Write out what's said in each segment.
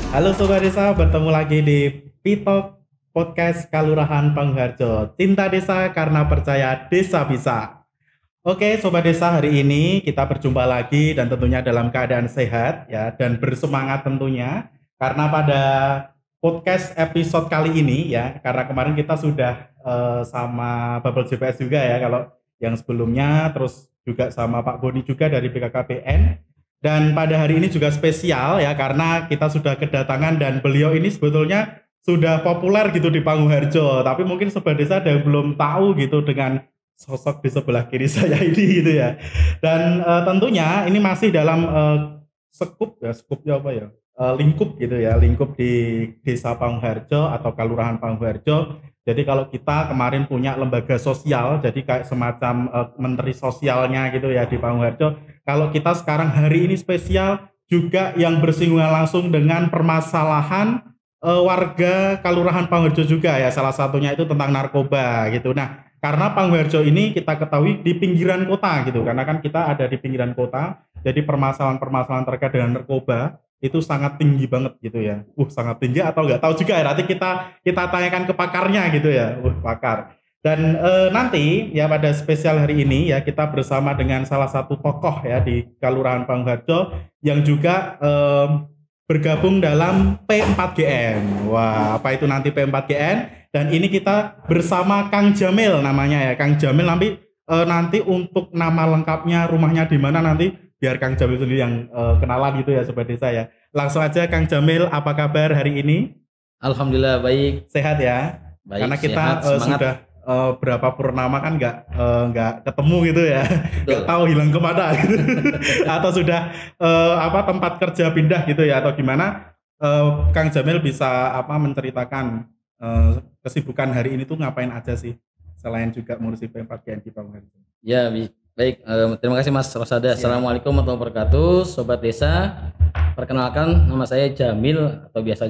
Halo Sobat Desa, bertemu lagi di Pitok Podcast Kalurahan Pangharjo. Cinta desa karena percaya desa bisa. Oke Sobat Desa, hari ini kita berjumpa lagi dan tentunya dalam keadaan sehat ya dan bersemangat tentunya. Karena pada podcast episode kali ini ya, karena kemarin kita sudah sama Bubble JPS juga ya, kalau yang sebelumnya terus juga sama Pak Boni juga dari BKKBN. Dan pada hari ini juga spesial ya, karena kita sudah kedatangan dan beliau ini sebetulnya sudah populer gitu di Pangharjo, tapi mungkin Sobat Desa ada yang belum tahu gitu dengan sosok di sebelah kiri saya ini gitu ya. Dan tentunya ini masih dalam skupnya apa ya? Lingkup gitu ya, lingkup di Desa Pangharjo atau Kalurahan Pangharjo. Jadi kalau kita kemarin punya lembaga sosial, jadi kayak semacam menteri sosialnya gitu ya di Pangharjo. Kalau kita sekarang hari ini spesial juga yang bersinggungan langsung dengan permasalahan warga Kalurahan Pangharjo juga ya. Salah satunya itu tentang narkoba gitu. Nah, karena Pangharjo ini kita ketahui di pinggiran kota gitu. Karena kan kita ada di pinggiran kota, jadi permasalahan-permasalahan terkait dengan narkoba itu sangat tinggi banget gitu ya. Sangat tinggi atau nggak tahu juga ya. Nanti kita tanyakan ke pakarnya gitu ya. Pakar. Dan nanti ya pada spesial hari ini ya kita bersama dengan salah satu tokoh ya di Kalurahan Pangharjo yang juga bergabung dalam P4GN. Wah, apa itu nanti P4GN? Dan ini kita bersama Kang Jamil namanya ya. Kang Jamil nanti untuk nama lengkapnya, rumahnya di mana nanti biar Kang Jamil sendiri yang kenalan gitu ya Sobat Desa ya. Langsung aja Kang Jamil, apa kabar hari ini? Alhamdulillah baik. Sehat ya? Baik, karena kita sehat, sudah berapa purnama kan nggak ketemu gitu ya, nggak tahu hilang kemana gitu. Atau sudah tempat kerja pindah gitu ya, atau gimana? Kang Jamil bisa menceritakan kesibukan hari ini tuh ngapain aja sih selain juga ngurusi P4GN di Pangharjo? Ya baik, terima kasih Mas Rosada. Assalamualaikum warahmatullahi wabarakatuh, Sobat Desa. Perkenalkan, nama saya Jamil atau biasa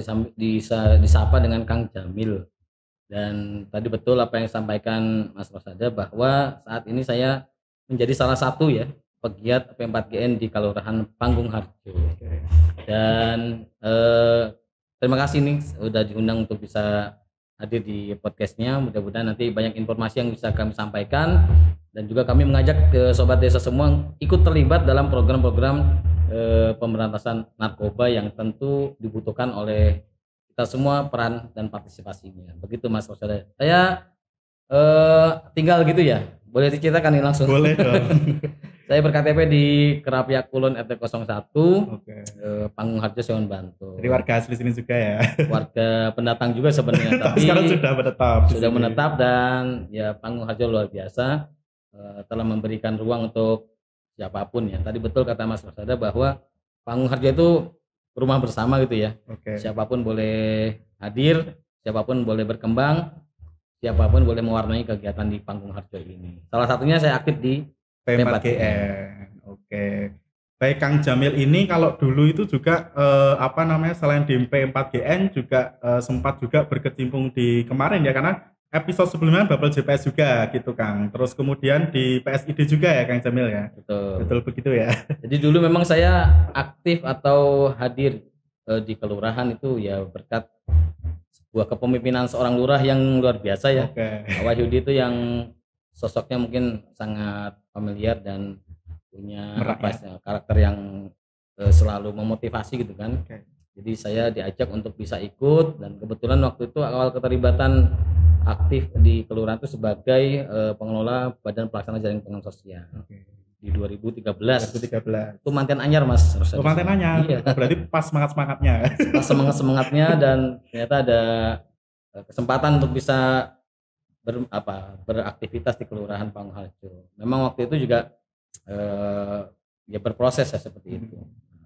disapa dengan Kang Jamil. Dan tadi betul apa yang disampaikan Mas Rosada bahwa saat ini saya menjadi salah satu ya pegiat P4GN di Kalurahan Pangharjo. Dan terima kasih nih sudah diundang untuk bisa hadir di podcastnya. Mudah-mudahan nanti banyak informasi yang bisa kami sampaikan dan juga kami mengajak ke Sobat Desa semua ikut terlibat dalam program-program pemberantasan narkoba yang tentu dibutuhkan oleh kita semua peran dan partisipasinya. Begitu Mas Rosada. Saya tinggal gitu ya. Boleh diceritakan nih langsung? Boleh dong. Saya berKTP di Kerapiak Kulon RT 01, Pangharjo Sewan Bantul. Jadi warga asli sini juga ya. Warga pendatang juga sebenarnya, tapi sekarang sudah menetap. Sudah menetap dan ya Pangharjo luar biasa telah memberikan ruang untuk siapapun ya. Tadi betul kata Mas Rosada bahwa Pangharjo itu rumah bersama gitu ya. Siapapun boleh hadir, siapapun boleh berkembang, siapapun boleh mewarnai kegiatan di Pangharjo ini. Salah satunya saya aktif di P4GN. Baik Kang Jamil ini kalau dulu itu juga selain di P4GN juga sempat juga berkecimpung di kemarin ya, karena episode sebelumnya Bubble JPS juga gitu Kang. Terus kemudian di PSID juga ya Kang Jamil ya. Betul begitu ya. Jadi dulu memang saya aktif atau hadir di kelurahan itu ya berkat sebuah kepemimpinan seorang lurah yang luar biasa ya. Pak Wahyudi itu yang sosoknya mungkin sangat familiar dan punya karakter yang selalu memotivasi gitu kan. Jadi saya diajak untuk bisa ikut dan kebetulan waktu itu awal keterlibatan aktif di kelurahan itu sebagai pengelola Badan Pelaksana Jaring Pengaman Sosial. Di 2013. Itu mantan anyar Mas. Mantan anyar. Iya. Berarti pas semangatnya. Pas semangatnya dan ternyata ada kesempatan untuk bisa beraktivitas di Kelurahan Pangharjo. Memang waktu itu juga ya berproses ya seperti itu.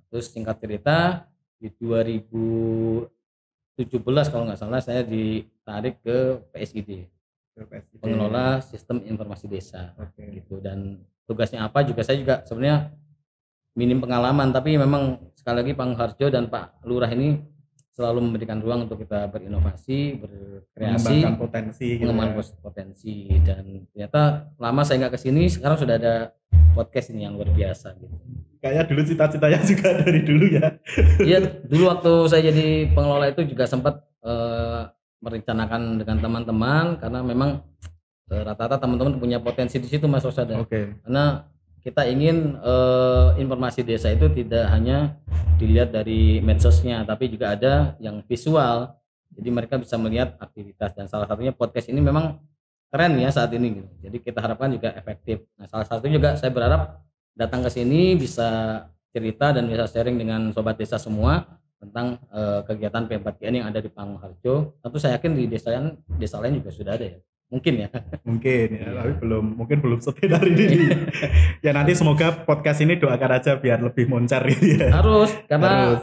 Terus singkat cerita di 2017 kalau nggak salah saya ditarik ke PSID, pengelola sistem informasi desa. Gitu. Dan tugasnya apa juga saya juga sebenarnya minim pengalaman, tapi memang sekali lagi Pangharjo dan Pak Lurah ini selalu memberikan ruang untuk kita berinovasi, berkreasi, mengembangkan potensi gitu mengembangkan ya. potensi. Dan ternyata lama saya nggak kesini, sekarang sudah ada podcast ini yang luar biasa gitu. Kayaknya dulu cita-citanya juga dari dulu ya. Iya, dulu waktu saya jadi pengelola itu juga sempat merencanakan dengan teman-teman, karena memang rata-rata teman-teman punya potensi di situ Mas Rosada. Oke. Karena kita ingin informasi desa itu tidak hanya dilihat dari medsosnya, tapi juga ada yang visual. Jadi mereka bisa melihat aktivitas, dan salah satunya podcast ini memang keren ya saat ini gitu. Jadi kita harapkan juga efektif. Nah, salah satu juga saya berharap datang ke sini bisa cerita dan bisa sharing dengan sobat desa semua tentang kegiatan P4GN yang ada di Pangharjo. Tentu saya yakin di desa lain juga sudah ada ya. Mungkin ya. Mungkin ya, tapi mungkin belum seperti hari ini. Ya nanti semoga podcast ini doakan aja biar lebih moncer gitu ya. Harus, karena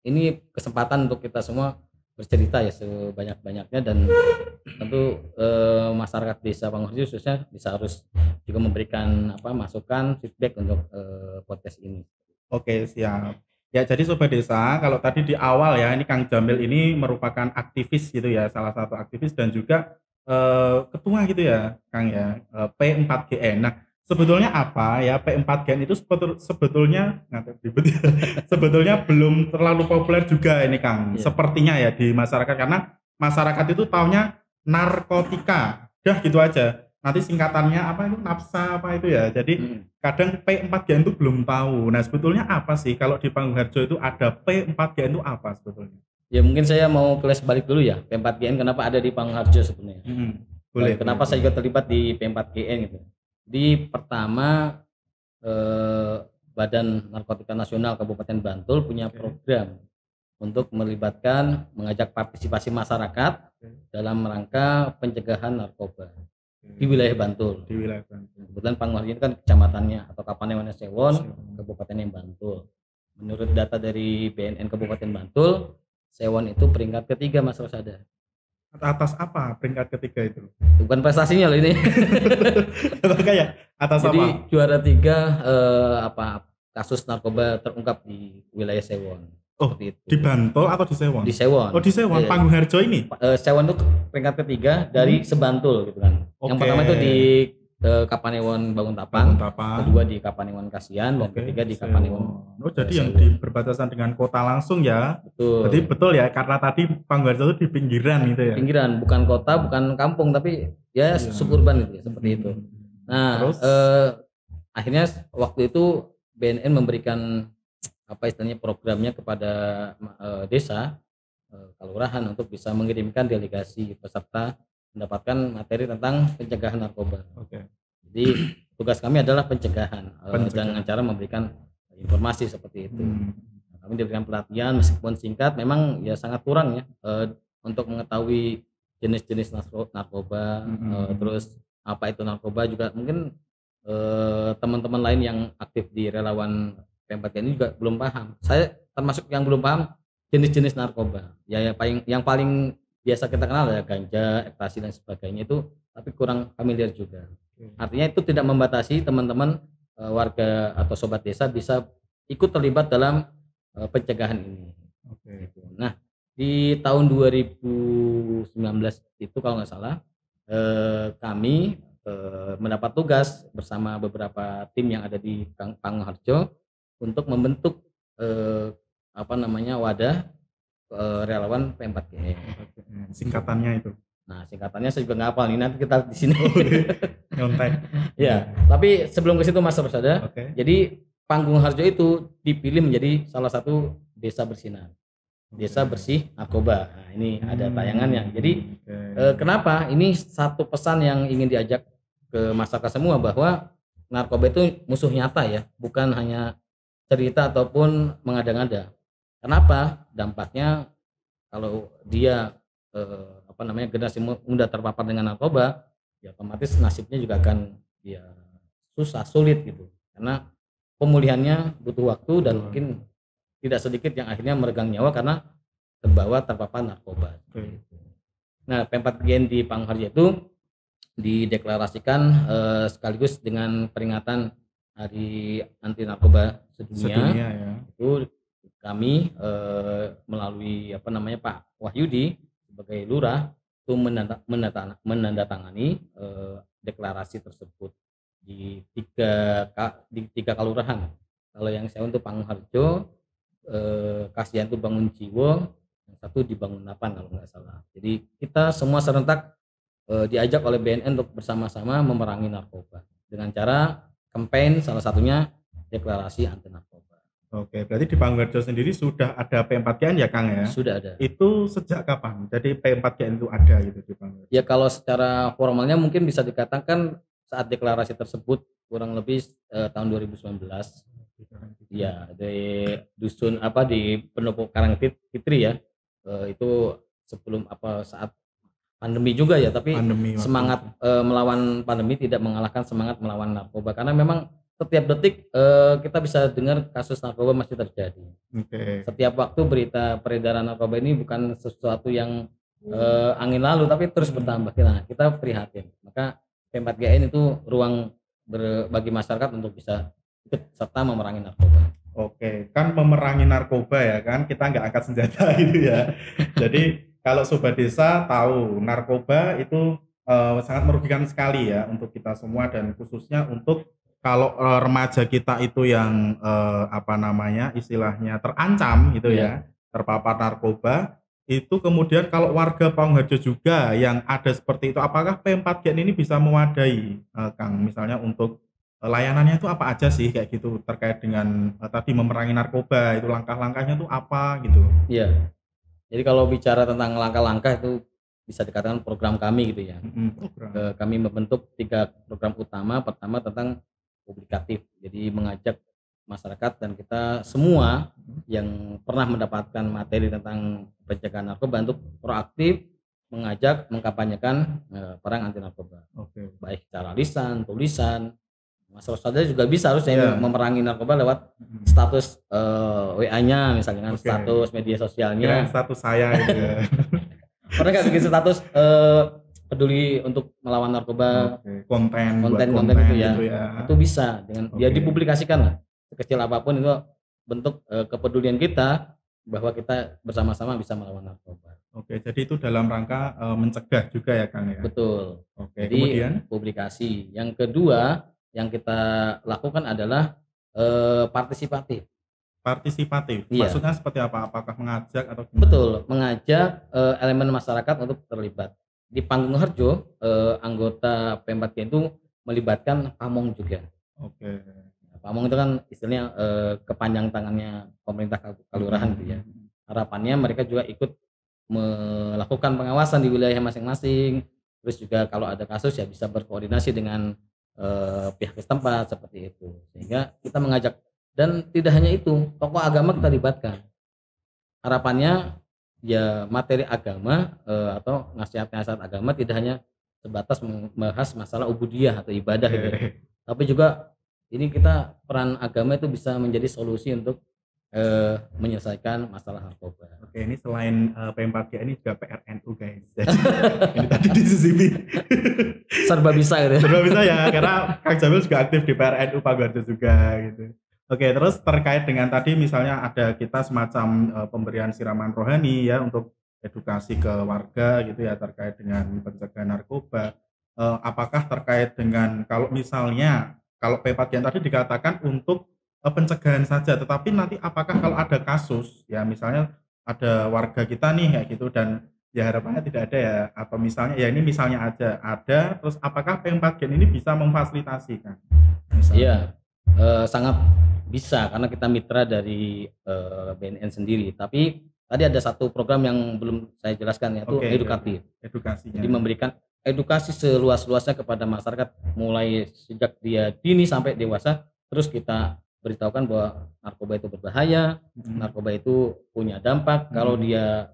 ini kesempatan untuk kita semua bercerita ya sebanyak-banyaknya, dan tentu masyarakat desa Pangharjo khususnya bisa harus juga memberikan masukan, feedback untuk podcast ini. Oke, siap. Ya, jadi sobat desa, kalau tadi di awal ya, ini Kang Jamil ini merupakan aktivis gitu ya, salah satu aktivis dan juga ketua gitu ya, Kang ya, P4GN. Nah, sebetulnya apa ya P4GN itu sebetulnya sebetulnya belum terlalu populer juga ini Kang. Iya. Sepertinya ya di masyarakat, karena masyarakat itu taunya narkotika. Dah gitu aja. Nanti singkatannya apa itu NAPSA apa itu ya. Jadi kadang P4GN itu belum tahu. Nah, sebetulnya apa sih kalau di Pangharjo itu ada P4GN itu apa sebetulnya? Ya mungkin saya mau kelas balik dulu ya, P4GN kenapa ada di Pangharjo sebenarnya. Boleh. Kenapa saya juga terlibat di P4GN gitu. Di pertama Badan Narkotika Nasional Kabupaten Bantul punya program untuk mengajak partisipasi masyarakat dalam rangka pencegahan narkoba di wilayah Bantul. Di wilayah Bantul. Kebetulan Pangharjo itu kan kecamatannya atau Kapanewon Sewon, Kabupaten Bantul. Menurut data dari BNN Kabupaten Bantul, Sewon itu peringkat ketiga Mas Rosada. Atas apa peringkat ketiga itu? Bukan prestasinya loh ini. Kayak atas jadi, apa? Jadi juara 3 kasus narkoba terungkap di wilayah Sewon. Oh, itu. Di Bantul atau di Sewon? Di Sewon. Oh, di Sewon. Pangharjo ini? Sewon itu peringkat ketiga dari Sebantul gitu kan. Yang pertama itu di Kapanewon Banguntapang, kedua di Kapanewon Kasian, dan ketiga di Kapanewon. Oh, jadi yang di berbatasan dengan kota langsung ya. Betul. Jadi betul ya, karena tadi Pangharjo itu di pinggiran gitu ya. Pinggiran, bukan kota, bukan kampung, tapi ya suburban gitu ya, seperti itu. Nah, terus akhirnya waktu itu BNN memberikan istilahnya programnya kepada desa kelurahan untuk bisa mengirimkan delegasi peserta mendapatkan materi tentang pencegahan narkoba. Jadi tugas kami adalah pencegahan. Dengan cara memberikan informasi seperti itu. Kami diberikan pelatihan meskipun singkat, memang ya sangat kurang ya untuk mengetahui jenis-jenis narkoba, terus apa itu narkoba juga mungkin teman-teman lain yang aktif di relawan P4GN ini juga belum paham. Saya termasuk yang belum paham jenis-jenis narkoba. Ya yang paling biasa kita kenal ya ganja, ekstasi dan sebagainya itu, tapi kurang familiar juga. Artinya itu tidak membatasi teman-teman warga atau sobat desa bisa ikut terlibat dalam pencegahan ini. Nah, di tahun 2019 itu kalau nggak salah kami mendapat tugas bersama beberapa tim yang ada di Pangharjo untuk membentuk wadah relawan P4GN. Singkatannya itu. Nah, singkatannya saya juga nggak hafal nih, nanti kita di sini. Nyontek. Ya, tapi sebelum ke situ Mas Rosada, jadi Pangharjo itu dipilih menjadi salah satu desa bersinar. Desa bersih narkoba. Nah, ini ada tayangannya. Jadi kenapa? Ini satu pesan yang ingin diajak ke masyarakat semua, bahwa narkoba itu musuh nyata ya, bukan hanya cerita ataupun mengada-ngada. Kenapa? Dampaknya kalau dia generasi muda terpapar dengan narkoba, ya otomatis nasibnya juga akan ya sulit gitu. Karena pemulihannya butuh waktu dan mungkin tidak sedikit yang akhirnya meregang nyawa karena terpapar narkoba. Nah, P4GN di Pangharjo itu dideklarasikan sekaligus dengan peringatan Hari Anti Narkoba Sedunia. Ya. Itu kami melalui Pak Wahyudi sebagai lurah itu menandatangani deklarasi tersebut di tiga kelurahan. Kalau yang saya untuk Pangharjo, Kasihan itu Bangun Jiwo, yang satu di Bangunapan kalau nggak salah. Jadi kita semua serentak diajak oleh BNN untuk bersama-sama memerangi narkoba dengan cara campaign, salah satunya deklarasi anti narkoba. Oke, berarti di Pangharjo sendiri sudah ada P4GN ya Kang ya? Sudah ada. Itu sejak kapan? Jadi P4GN itu ada gitu di Pangharjo? Ya kalau secara formalnya mungkin bisa dikatakan saat deklarasi tersebut kurang lebih tahun 2019. Ya, di dusun di Pendopo Karangfitri ya. Itu sebelum saat pandemi juga ya, tapi semangat melawan pandemi tidak mengalahkan semangat melawan narkoba, karena memang setiap detik kita bisa dengar kasus narkoba masih terjadi. Setiap waktu berita peredaran narkoba ini bukan sesuatu yang angin lalu, tapi terus bertambah. Kita prihatin. Maka P4GN itu ruang bagi masyarakat untuk bisa ikut serta memerangi narkoba. Oke, kan memerangi narkoba ya kan, kita nggak angkat senjata gitu ya. Jadi kalau Sobat Desa tahu narkoba itu sangat merugikan sekali ya untuk kita semua, dan khususnya untuk kalau remaja kita itu yang istilahnya terancam gitu ya, terpapar narkoba. Itu kemudian kalau warga Pangharjo juga yang ada seperti itu, apakah P4GN ini bisa mewadahi Kang, misalnya untuk layanannya itu apa aja sih kayak gitu terkait dengan tadi memerangi narkoba, itu langkah-langkahnya tuh apa gitu? Iya. Jadi kalau bicara tentang langkah-langkah itu bisa dikatakan program kami gitu ya. Kami membentuk 3 program utama. Pertama tentang publikatif. Jadi mengajak masyarakat dan kita semua yang pernah mendapatkan materi tentang pencegahan narkoba untuk proaktif mengajak mengkampanyekan perang anti narkoba. Baik secara lisan, tulisan. Mas Rosada juga bisa harusnya memerangi narkoba lewat status WA-nya misalnya, status media sosialnya. Status saya gitu ya. Pernah nggak bikin status peduli untuk melawan narkoba, konten gitu ya. Itu bisa dengan dia dipublikasikan lah. Sekecil apapun itu bentuk kepedulian kita bahwa kita bersama-sama bisa melawan narkoba. Oke, jadi itu dalam rangka mencegah juga ya Kang ya. Betul. Jadi kemudian publikasi. Yang kedua yang kita lakukan adalah partisipatif. Maksudnya seperti apa? Apakah mengajak atau gimana? Betul, mengajak elemen masyarakat untuk terlibat. Di Panggung Harjo, anggota P4GN itu melibatkan pamong juga. Pamong itu kan istilahnya kepanjang tangannya pemerintah kelurahan gitu ya. Harapannya mereka juga ikut melakukan pengawasan di wilayah masing-masing. Terus juga kalau ada kasus ya bisa berkoordinasi dengan pihak setempat seperti itu, sehingga kita mengajak. Dan tidak hanya itu, tokoh agama kita libatkan. Harapannya ya materi agama atau nasihat-nasihat agama tidak hanya sebatas membahas masalah ubudiyah atau ibadah gitu, tapi juga ini kita peran agama itu bisa menjadi solusi untuk menyelesaikan masalah narkoba. Oke, ini selain P4GN ini juga PRNU guys. Ini tadi disisipi. Serba bisa gitu. Serba bisa ya, karena Kang Jamil juga aktif di PRNU Pangharjo juga gitu. Oke, terus terkait dengan tadi misalnya ada kita semacam pemberian siraman rohani ya untuk edukasi ke warga gitu ya terkait dengan pencegahan narkoba. Apakah terkait dengan kalau misalnya kalau P4GN tadi dikatakan untuk pencegahan saja, tetapi nanti apakah kalau ada kasus ya misalnya ada warga kita nih kayak gitu dan ya harapannya tidak ada ya, atau misalnya ya ini misalnya aja ada, terus apakah P4GN ini bisa memfasilitasi kan? Iya, sangat bisa karena kita mitra dari BNN sendiri. Tapi tadi ada satu program yang belum saya jelaskan yaitu edukatif. Edukasinya. Jadi memberikan edukasi seluas-luasnya kepada masyarakat mulai sejak dia dini sampai dewasa, terus kita beritahukan bahwa narkoba itu berbahaya, narkoba itu punya dampak. Kalau dia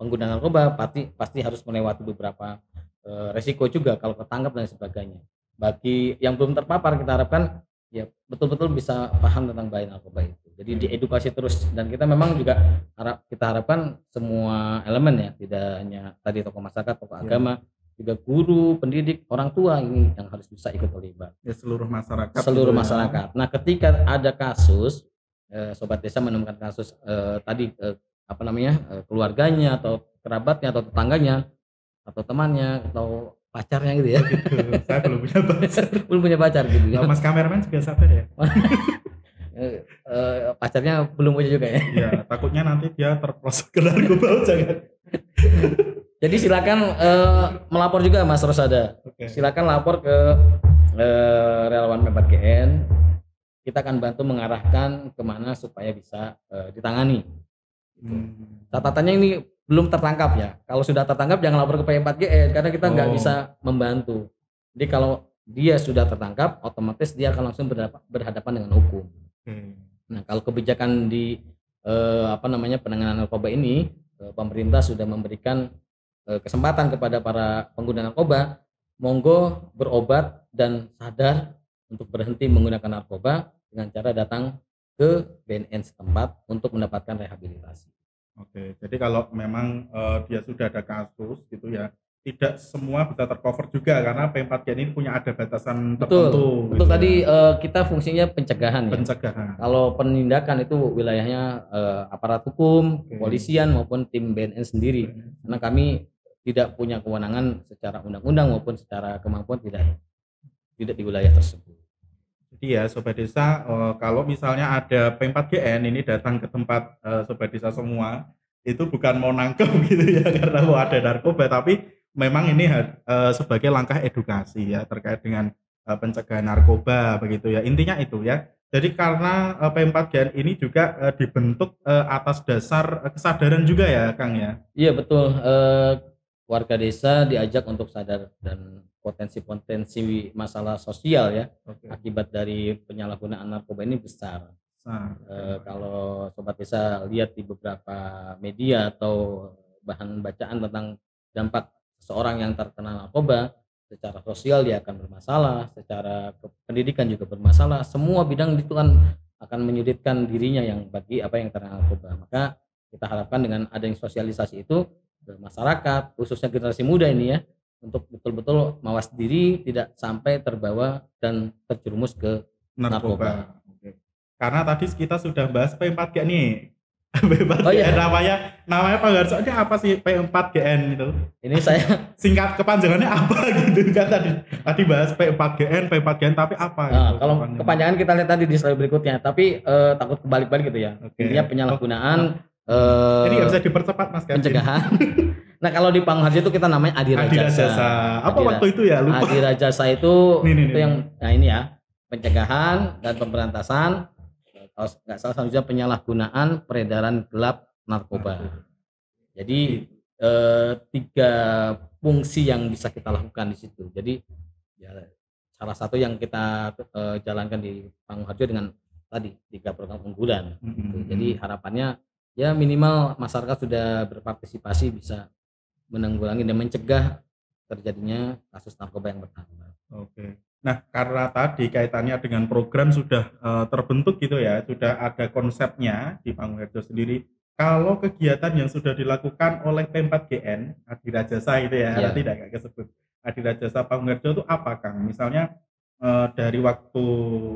pengguna narkoba pasti harus melewati beberapa resiko juga kalau ketangkap dan sebagainya. Bagi yang belum terpapar kita harapkan ya betul-betul bisa paham tentang bahaya narkoba itu. Jadi diedukasi terus, dan kita memang juga kita harapkan semua elemen ya, tidak hanya tadi tokoh masyarakat, tokoh agama, juga guru, pendidik, orang tua ini yang harus bisa ikut terlibat. Ya, seluruh masyarakat. Seluruh masyarakat. Nah, ketika ada kasus sobat desa menemukan kasus tadi keluarganya atau kerabatnya atau tetangganya atau temannya atau pacarnya gitu ya. Gitu. Saya belum punya pacar. Belum punya pacar gitu ya. Mas kameramen juga sabar ya. Pacarnya belum punya juga ya. Iya, takutnya nanti dia terprosok ke narkoba, jangan. Jadi silakan melapor juga Mas Rosada. Oke. Silakan lapor ke relawan P4GN. Kita akan bantu mengarahkan kemana supaya bisa ditangani. Catatannya ini belum tertangkap ya. Kalau sudah tertangkap jangan lapor ke P4GN karena kita nggak bisa membantu. Jadi kalau dia sudah tertangkap, otomatis dia akan langsung berhadapan dengan hukum. Nah, kalau kebijakan di penanganan narkoba ini, pemerintah sudah memberikan kesempatan kepada para pengguna narkoba, monggo berobat dan sadar untuk berhenti menggunakan narkoba dengan cara datang ke BNN setempat untuk mendapatkan rehabilitasi. Oke, jadi kalau memang dia sudah ada kasus gitu ya, tidak semua bisa tercover juga karena P4GN ini punya ada batasan tertentu. Betul. Tadi kita fungsinya pencegahan ya. Kalau penindakan itu wilayahnya aparat hukum, kepolisian maupun tim BNN sendiri. Karena kami tidak punya kewenangan secara undang-undang maupun secara kemampuan tidak di wilayah tersebut. Jadi ya sobat desa, kalau misalnya ada P4GN ini datang ke tempat sobat desa semua, itu bukan mau nangkep gitu ya karena mau ada narkoba, tapi memang ini sebagai langkah edukasi ya terkait dengan pencegahan narkoba begitu ya. Intinya itu ya. Jadi karena P4GN ini juga dibentuk atas dasar kesadaran juga ya Kang ya. Iya betul. Warga desa diajak untuk sadar dan potensi-potensi masalah sosial ya akibat dari penyalahgunaan narkoba ini besar. Kalau sobat desa lihat di beberapa media atau bahan bacaan tentang dampak seseorang yang terkena narkoba, secara sosial dia akan bermasalah, secara pendidikan juga bermasalah, semua bidang itu kan akan menyulitkan dirinya yang bagi apa yang terkena narkoba. Maka kita harapkan dengan adanya sosialisasi itu masyarakat khususnya generasi muda ini ya untuk betul-betul mawas diri tidak sampai terbawa dan terjerumus ke narkoba. Karena tadi kita sudah bahas P4GN nih. P4GN namanya Pak Garso ini apa sih P4GN itu? Ini saya singkat kepanjangannya apa gitu kan tadi bahas P4GN tapi apa gitu? Kalau kepanjangan kita lihat tadi di slide berikutnya, tapi takut kebalik-balik gitu ya. Intinya penyalahgunaan ini nggak bisa dipercepat Mas Kevin. Pencegahan. Nah kalau di Pangharjo itu kita namanya Adirajasa. Apa waktu itu ya lupa. Adirajasa itu yang nah ini ya pencegahan dan pemberantasan kalau nggak salah selanjutnya penyalahgunaan peredaran gelap narkoba. Jadi 3 fungsi yang bisa kita lakukan di situ. Jadi ya, salah satu yang kita jalankan di Pangharjo dengan tadi 3 program unggulan. Gitu. Jadi harapannya ya minimal masyarakat sudah berpartisipasi bisa menanggulangi dan mencegah terjadinya kasus narkoba yang bertambah. Oke. Nah karena tadi kaitannya dengan program sudah terbentuk gitu ya, sudah ada konsepnya di Pangharjo sendiri. Kalau kegiatan yang sudah dilakukan oleh P4GN Adirajasa itu ya, tidak kesebut Adirajasa Pangharjo itu apa Kang? Misalnya dari waktu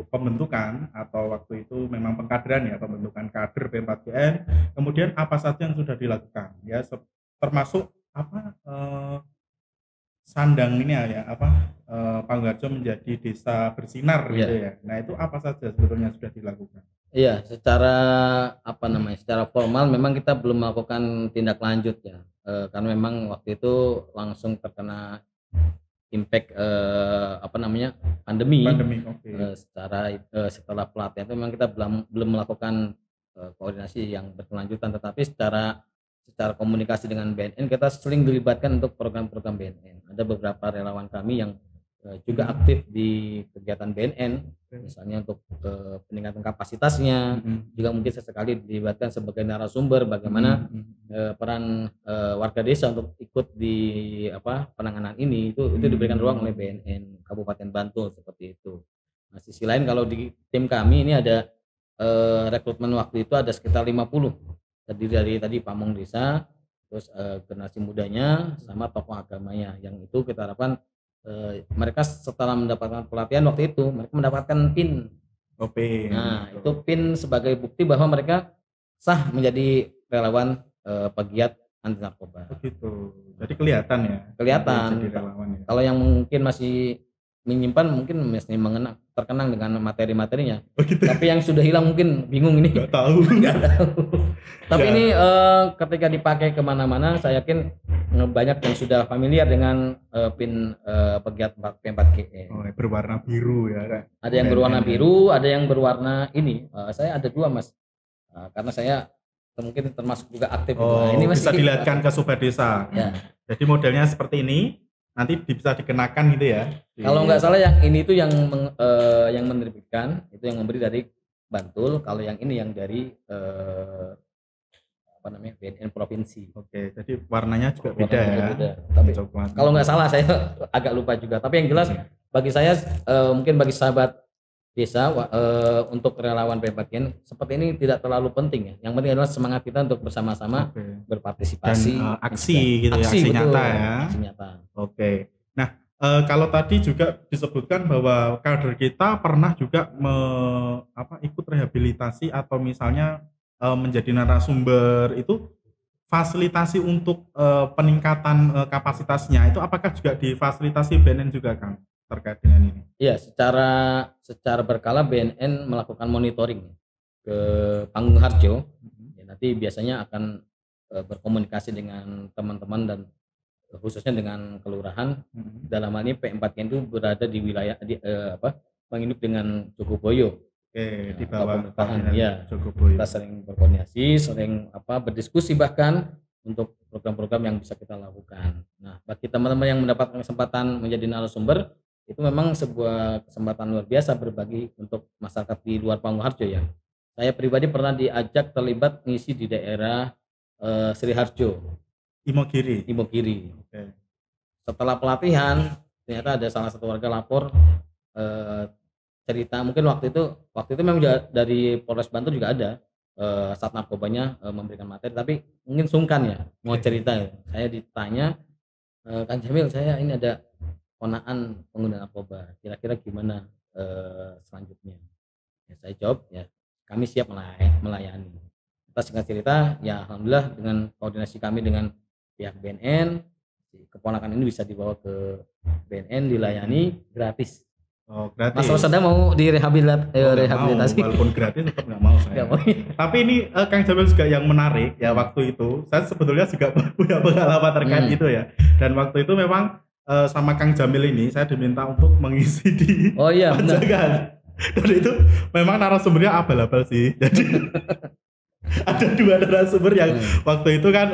pembentukan atau waktu itu memang pengkaderan ya, pembentukan kader P4GN, kemudian apa saja yang sudah dilakukan ya, termasuk apa sandang ini ya Pangharjo menjadi desa bersinar gitu ya. Nah itu apa saja sebetulnya sudah dilakukan? Iya, secara secara formal memang kita belum melakukan tindak lanjut ya, karena memang waktu itu langsung terkena impact pandemi. Setelah pelatihan itu memang kita belum melakukan koordinasi yang berkelanjutan, tetapi secara komunikasi dengan BNN kita sering dilibatkan untuk program-program BNN. Ada beberapa relawan kami yang juga aktif di kegiatan BNN, misalnya untuk peningkatan kapasitasnya, juga mungkin sesekali dilibatkan sebagai narasumber bagaimana peran warga desa untuk ikut di penanganan ini itu diberikan ruang oleh BNN Kabupaten Bantul seperti itu. Nah, sisi lain kalau di tim kami ini ada rekrutmen waktu itu ada sekitar 50, terdiri dari tadi pamong desa, terus generasi mudanya sama tokoh agamanya, yang itu kita harapkan mereka setelah mendapatkan pelatihan waktu itu mereka mendapatkan PIN Oh, PIN. Nah, itu PIN sebagai bukti bahwa mereka sah menjadi relawan pegiat anti narkoba. Begitu. Jadi kelihatan ya. Kelihatan. Jadi relawan ya. Kalau yang mungkin masih menyimpan mungkin masih terkenang dengan materi-materinya. Begitu. Tapi yang sudah hilang mungkin bingung ini. Nggak tahu. Nggak tahu. Tapi Ya. ini ketika dipakai kemana-mana, saya yakin banyak yang sudah familiar dengan PIN pegiat P4GN. Oh, berwarna biru ya. Ada yang berwarna biru, ada yang berwarna ini. Saya ada 2 Mas. Karena saya mungkin termasuk juga aktif. Oh, ini bisa dilihatkan ke Sobat Desa. Ya. Jadi modelnya seperti ini, nanti bisa dikenakan gitu ya. Kalau nggak salah yang ini itu yang menerbitkan, itu yang memberi dari Bantul. Kalau yang ini yang dari BNN provinsi. Oke, jadi warnanya juga beda ya. Beda. Tapi coklat. Kalau nggak salah saya agak lupa juga. Tapi yang jelas bagi saya mungkin bagi sahabat desa untuk relawan P4GN seperti ini tidak terlalu penting ya. Yang penting adalah semangat kita untuk bersama-sama berpartisipasi. Dan aksi gitu ya, aksi nyata ya. Aksi nyata. Oke. Nah, kalau tadi juga disebutkan bahwa kader kita pernah juga ikut rehabilitasi atau misalnya menjadi narasumber itu fasilitasi untuk peningkatan kapasitasnya itu apakah juga difasilitasi BNN juga Kang terkait dengan ini? Iya, secara berkala BNN melakukan monitoring ke Panggung Harjo. Ya, nanti biasanya akan berkomunikasi dengan teman-teman dan khususnya dengan kelurahan. Dalam hal ini P4GN itu berada di wilayah menginap dengan Jogoboyo. Oke, di bawah pemerintahan ya. Jogoboyo. Kita sering berkoordinasi, sering berdiskusi bahkan untuk program-program yang bisa kita lakukan. Nah, bagi teman-teman yang mendapatkan kesempatan menjadi narasumber, itu memang sebuah kesempatan luar biasa berbagi untuk masyarakat di luar Panggung Harjo ya. Saya pribadi pernah diajak terlibat ngisi di daerah Sri Harjo, Imogiri. Okay. Setelah pelatihan ternyata ada salah satu warga lapor cerita, mungkin waktu itu memang dari Polres Bantul juga ada Sat Narkobanya memberikan materi, tapi mungkin sungkan ya mau cerita ya. Saya ditanya, Kang Jamil, saya ini ada ponaan pengguna narkoba, kira-kira gimana selanjutnya? Ya, saya jawab ya kami siap melayani. Kita singkat cerita ya alhamdulillah dengan koordinasi kami dengan pihak BNN, keponakan ini bisa dibawa ke BNN dilayani gratis. Oh, gratis. Mas Rosada mau rehabilitasi? Walaupun gratis tetap nggak mau saya. Tapi ini Kang Jamil juga yang menarik ya, waktu itu saya sebetulnya juga punya pengalaman terkait itu ya. Dan waktu itu memang sama Kang Jamil ini saya diminta untuk mengisi di Pajagan. Dan itu memang narasumbernya abal-abal sih. Jadi ada 2 narasumber yang waktu itu kan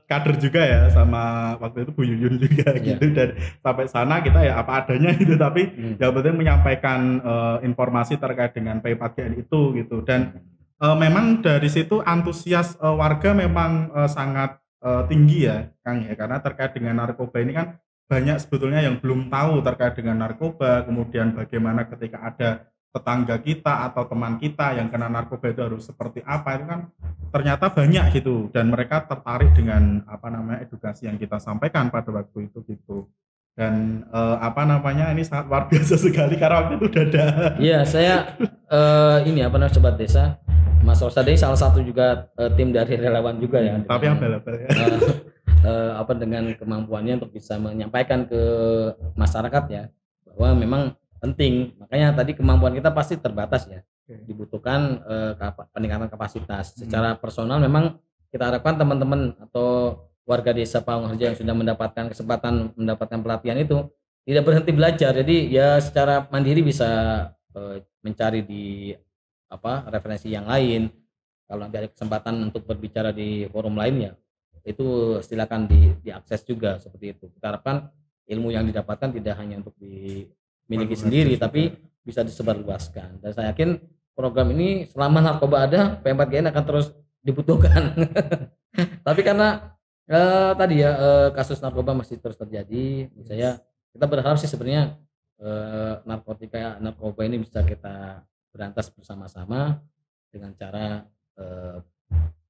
kader juga ya, sama waktu itu Bu Yuyun juga gitu. Dan sampai sana kita ya apa adanya gitu, tapi yang penting menyampaikan informasi terkait dengan P4GN itu gitu. Dan memang dari situ antusias warga memang sangat tinggi ya Kang ya, karena terkait dengan narkoba ini kan banyak sebetulnya yang belum tahu terkait dengan narkoba. Kemudian bagaimana ketika ada tetangga kita atau teman kita yang kena narkoba itu harus seperti apa, itu kan ternyata banyak gitu, dan mereka tertarik dengan edukasi yang kita sampaikan pada waktu itu gitu. Dan ini sangat luar biasa sekali karena waktu itu udah ada. Iya, saya Sobat Desa, Mas Rosada salah satu juga tim dari relawan juga ya. Tapi yang abal-abal ya. Dengan kemampuannya untuk bisa menyampaikan ke masyarakat ya bahwa memang penting. Makanya tadi kemampuan kita pasti terbatas ya. Dibutuhkan peningkatan kapasitas. Secara personal memang kita harapkan teman-teman atau warga desa Panggung Harjo yang sudah mendapatkan kesempatan mendapatkan pelatihan itu tidak berhenti belajar. Jadi ya secara mandiri bisa mencari di referensi yang lain. Kalau nanti ada kesempatan untuk berbicara di forum lainnya, itu silakan diakses juga seperti itu. Kita harapkan ilmu yang didapatkan tidak hanya untuk dimiliki sendiri, tapi bisa disebarluaskan. Dan saya yakin program ini selama narkoba ada, P4GN akan terus dibutuhkan. Tapi karena kasus narkoba masih terus terjadi, kita berharap sih sebenarnya narkoba ini bisa kita berantas bersama-sama dengan cara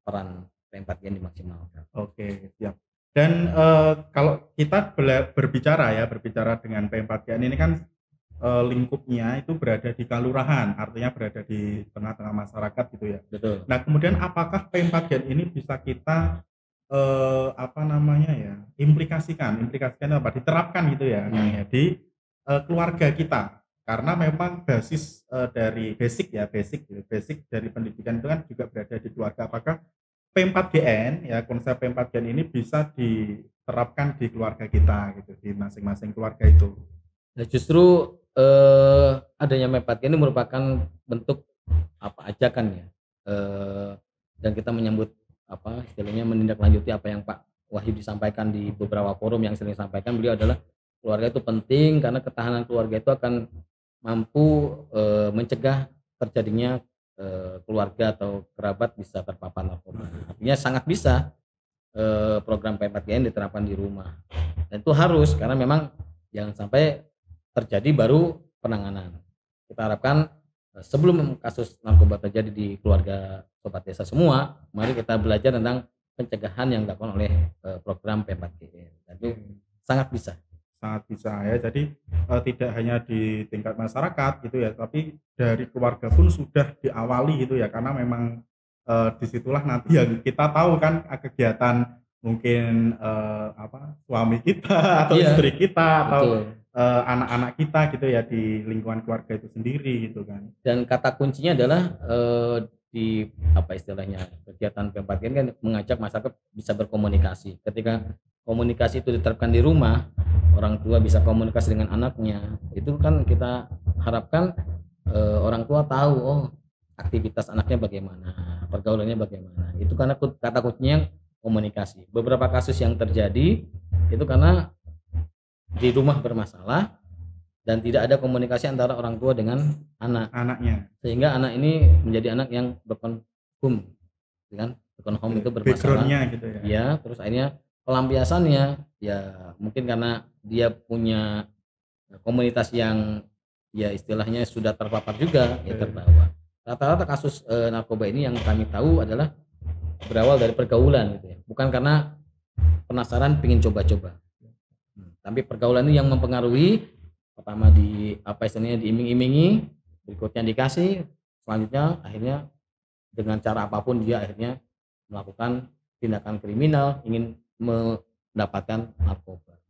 peran P4GN dimaksimalkan. Oke, siap. Dan kalau kita berbicara dengan P4GN ini kan lingkupnya itu berada di kelurahan, artinya berada di tengah-tengah masyarakat gitu ya. Betul. Nah, kemudian apakah P4Gen ini bisa kita apa namanya ya, implikasikan apa, diterapkan gitu ya, Kang ya, di keluarga kita? Karena memang basis dari basic ya, basic dari pendidikan itu kan juga berada di keluarga. Apakah P4GN ya, konsep P4Gen ini bisa diterapkan di keluarga kita gitu, di masing-masing keluarga itu? Nah, justru adanya Mepatnya ini merupakan bentuk apa ajakan ya, dan kita menyambut apa istilahnya menindaklanjuti apa yang Pak Wahyu disampaikan di beberapa forum yang sering sampaikan. Beliau adalah keluarga itu penting karena ketahanan keluarga itu akan mampu mencegah terjadinya keluarga atau kerabat bisa terpapar narkoba. Artinya sangat bisa program P4GN diterapkan di rumah, dan itu harus karena memang jangan sampai terjadi baru penanganan. Kita harapkan sebelum kasus narkoba terjadi di keluarga Sobat Desa semua, mari kita belajar tentang pencegahan yang dilakukan oleh program P4GN. Dan itu sangat bisa. Sangat bisa ya. Jadi tidak hanya di tingkat masyarakat gitu ya, tapi dari keluarga pun sudah diawali gitu ya, karena memang disitulah nanti yang kita tahu kan kegiatan mungkin apa suami kita atau Iya, istri kita atau betul. anak-anak kita gitu ya di lingkungan keluarga itu sendiri gitu kan. Dan kata kuncinya adalah di apa istilahnya kegiatan P4GN kan mengajak masyarakat bisa berkomunikasi. Ketika komunikasi itu diterapkan di rumah, orang tua bisa komunikasi dengan anaknya. Itu kan kita harapkan orang tua tahu oh aktivitas anaknya bagaimana, pergaulannya bagaimana. Itu karena kata kuncinya komunikasi. Beberapa kasus yang terjadi itu karena di rumah bermasalah dan tidak ada komunikasi antara orang tua dengan Anaknya. sehingga anak ini menjadi anak yang broken home, kan? Broken home itu bermasalah. Backgroundnya gitu ya. Ya, terus akhirnya pelampiasannya ya mungkin karena dia punya komunitas yang ya istilahnya sudah terpapar juga ya terbawa. Rata-rata kasus narkoba ini yang kami tahu adalah berawal dari pergaulan gitu ya, bukan karena penasaran pingin coba-coba. Tapi pergaulan ini yang mempengaruhi, pertama di apa istilahnya diiming-imingi, berikutnya dikasih, selanjutnya akhirnya dengan cara apapun dia akhirnya melakukan tindakan kriminal ingin mendapatkan narkoba.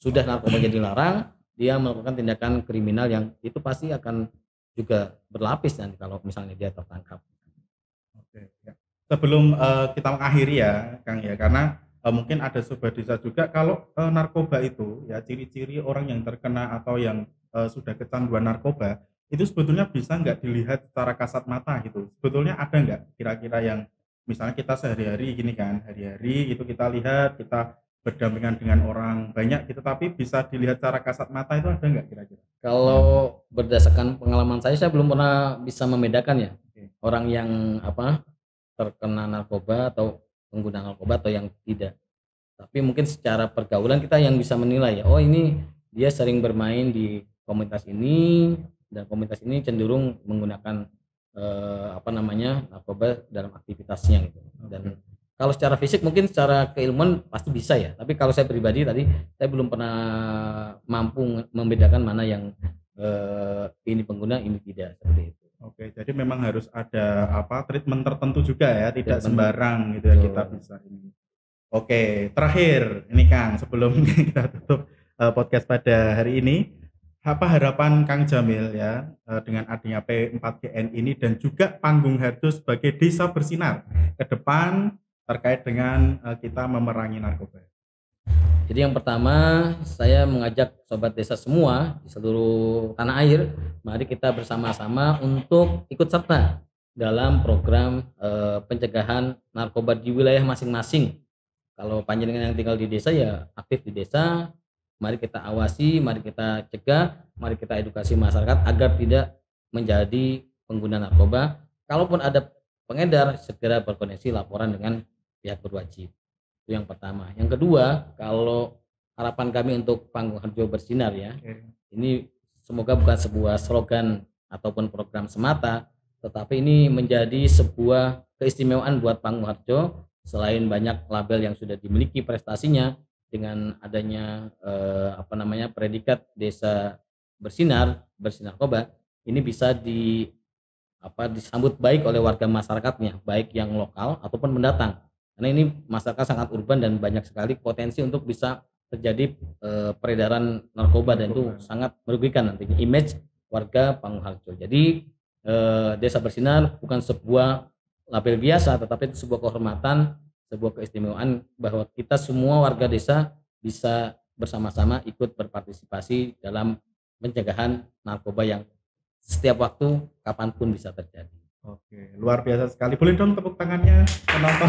Sudah narkobanya dilarang, dia melakukan tindakan kriminal yang itu pasti akan juga berlapis nanti kalau misalnya dia tertangkap. Oke, ya. Sebelum kita mengakhiri ya, Kang ya, karena mungkin ada Sobat Desa juga kalau narkoba itu ya ciri-ciri orang yang terkena atau yang sudah kecanduan narkoba itu sebetulnya bisa nggak dilihat secara kasat mata gitu. Sebetulnya ada nggak kira-kira yang misalnya kita sehari-hari gini kan, hari-hari itu kita lihat kita berdampingan dengan orang banyak gitu, tapi bisa dilihat secara kasat mata itu ada nggak kira-kira? Kalau berdasarkan pengalaman saya belum pernah bisa membedakan ya orang yang apa terkena narkoba atau pengguna narkoba atau yang tidak. Tapi mungkin secara pergaulan kita yang bisa menilai ya, oh ini dia sering bermain di komunitas ini dan komunitas ini cenderung menggunakan apa namanya narkoba dalam aktivitasnya gitu. Dan kalau secara fisik mungkin secara keilmuan pasti bisa ya. Tapi kalau saya pribadi tadi saya belum pernah mampu membedakan mana yang ini pengguna ini tidak seperti itu. Oke, jadi memang harus ada apa treatment tertentu juga ya, tidak Treatment. sembarang gitu ya kita bisa ini. Oke, terakhir ini Kang, sebelum kita tutup podcast pada hari ini, apa harapan Kang Jamil ya dengan adanya P4GN ini dan juga Panggung Harjo sebagai desa bersinar ke depan terkait dengan kita memerangi narkoba? Jadi yang pertama saya mengajak sobat desa semua di seluruh tanah air, mari kita bersama-sama untuk ikut serta dalam program pencegahan narkoba di wilayah masing-masing. Kalau panjenengan yang tinggal di desa ya aktif di desa, mari kita awasi, mari kita cegah, mari kita edukasi masyarakat agar tidak menjadi pengguna narkoba. Kalaupun ada pengedar, segera berkoneksi laporan dengan pihak berwajib. Itu yang pertama. Yang kedua, kalau harapan kami untuk Panggung Harjo bersinar ya, ini semoga bukan sebuah slogan ataupun program semata, tetapi ini menjadi sebuah keistimewaan buat Panggung Harjo. Selain banyak label yang sudah dimiliki prestasinya dengan adanya predikat desa bersinar narkoba ini bisa disambut baik oleh warga masyarakatnya, baik yang lokal ataupun pendatang. Karena ini masyarakat sangat urban dan banyak sekali potensi untuk bisa terjadi peredaran narkoba dan itu sangat merugikan nantinya image warga Pangharjo. Jadi Desa Bersinar bukan sebuah label biasa, tetapi itu sebuah kehormatan, sebuah keistimewaan bahwa kita semua warga desa bisa bersama-sama ikut berpartisipasi dalam pencegahan narkoba yang setiap waktu kapanpun bisa terjadi. Oke, luar biasa sekali. Boleh dong tepuk tangannya penonton.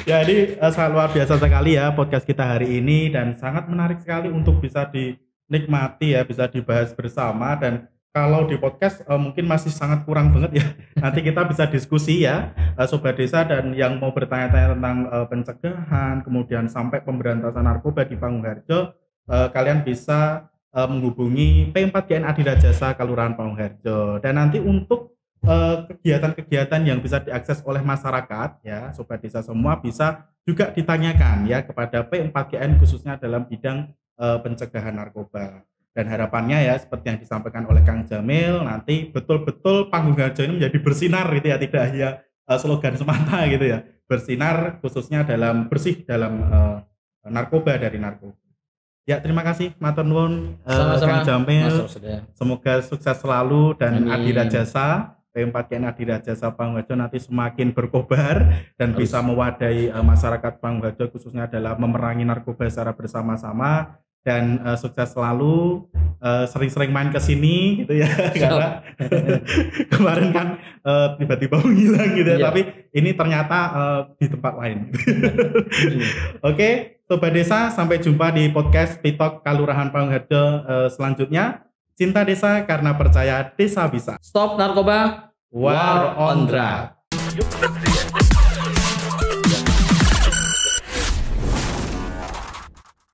Jadi sangat luar biasa sekali ya podcast kita hari ini dan sangat menarik sekali untuk bisa dinikmati ya, bisa dibahas bersama. Dan kalau di podcast mungkin masih sangat kurang banget ya. Nanti kita bisa diskusi ya, Sobat Desa, dan yang mau bertanya-tanya tentang pencegahan kemudian sampai pemberantasan narkoba di Pangharjo, kalian bisa menghubungi P4GN Adira Jasa Kelurahan Pangharjo. Dan nanti untuk kegiatan-kegiatan yang bisa diakses oleh masyarakat ya, Sobat Desa semua bisa juga ditanyakan ya kepada P4GN khususnya dalam bidang pencegahan narkoba. Dan harapannya ya seperti yang disampaikan oleh Kang Jamil, nanti betul-betul Pangharjo ini menjadi bersinar gitu ya, tidak hanya slogan semata gitu ya, bersinar khususnya dalam bersih dalam narkoba, dari narkoba. Ya, terima kasih matur nuwun Kang Jamil. Semoga sukses selalu dan Adira Jasa, P4GN Adira Jasa Pangharjo nanti semakin berkobar dan bisa mewadahi masyarakat Pangharjo khususnya dalam memerangi narkoba secara bersama-sama. Dan sukses selalu, sering-sering main ke sini gitu ya. Karena kemarin kan tiba-tiba menghilang gitu ya, tapi ini ternyata di tempat lain. Oke, Sobat Desa, sampai jumpa di podcast Pitok Kalurahan Pangharjo selanjutnya. Cinta desa karena percaya desa bisa. Stop narkoba, war on drug.